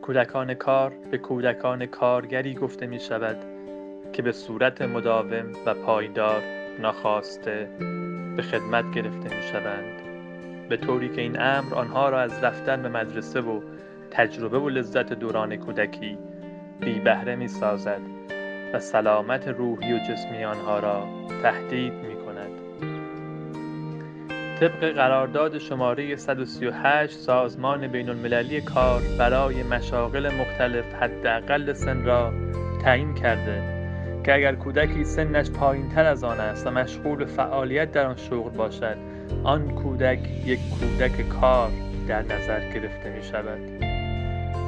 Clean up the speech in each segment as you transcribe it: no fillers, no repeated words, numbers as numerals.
کودکان کار به کودکان کارگری گفته می شود که به صورت مداوم و پایدار ناخواسته به خدمت گرفته می شوند، به طوری که این امر آنها را از رفتن به مدرسه و تجربه و لذت دوران کودکی بی بهره می سازد و سلامت روحی و جسمی آنها را تهدید می کند. طبق قرارداد شماره 138 سازمان بین المللی کار برای مشاغل مختلف حداقل سن را تعیین کرده که اگر کودکی سنش پایین‌تر از آن است و مشغول به فعالیت در آن شغل باشد، آن کودک یک کودک کار در نظر گرفته می شود.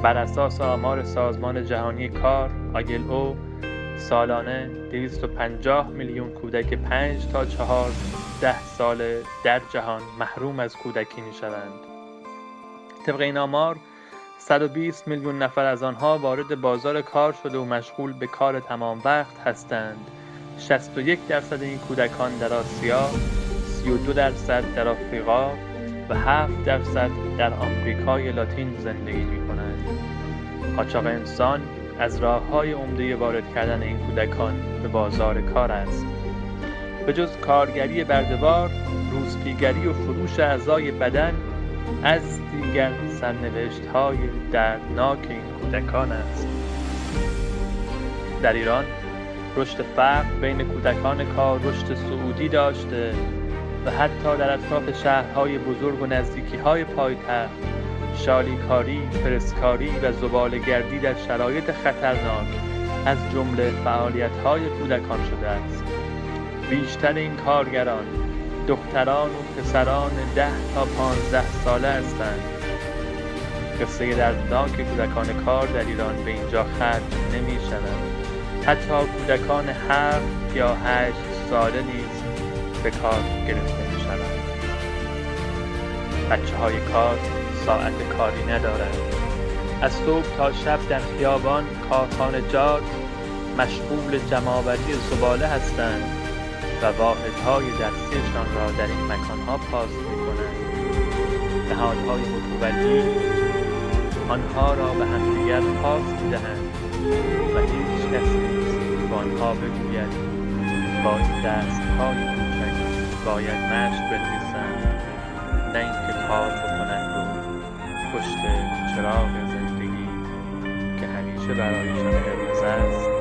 بر اساس آمار سازمان جهانی کار ILO سالانه 250 میلیون کودک 5 تا 14 ساله در جهان محروم از کودکی می شوند. طبق این آمار 120 میلیون نفر از آنها وارد بازار کار شده و مشغول به کار تمام وقت هستند. 61% این کودکان در آسیا، 32% در آفریقا و 7% در آمریکای لاتین زندگی می کنند. قاچاق انسان از راه‌های عمده وارد کردن این کودکان به بازار کار است. به جز کارگری برده‌وار، روسپیگری و فروش اعضای بدن از دیگر سرنوشت‌های دردناک این کودکان است. در ایران رشد فقر بین کودکان کار رشد صعودی داشته و حتی در اطراف شهرهای بزرگ و نزدیکی‌های پایتخت شالیکاری، فرسکاری و زباله‌گردی در شرایط خطرناک از جمله فعالیت‌های کودکان شده است. بیشتر این کارگران دختران و پسران 10 تا 15 ساله هستند. قصه دردناک کودکان کار در ایران به اینجا ختم نمی شود. حتی کودکان 7 یا 8 ساله نیز به کار گرفته می شوند. بچه های کار ساعت کاری ندارند. از صبح تا شب در خیابان کارخانجات مشغول جمع‌آوری زباله هستند و واحدهای دستیشان را در این مکانها پاس می‌کنند. نهادهای متولی آنها را به همدیگر پاس می‌دهند و هیچ کس نیست به آنها بگوید با این دست‌های کوچک باید مشت بنویسند، نه اینکه کار بکنند و پشت چراغ زندگی که همیشه برایشان قرمز است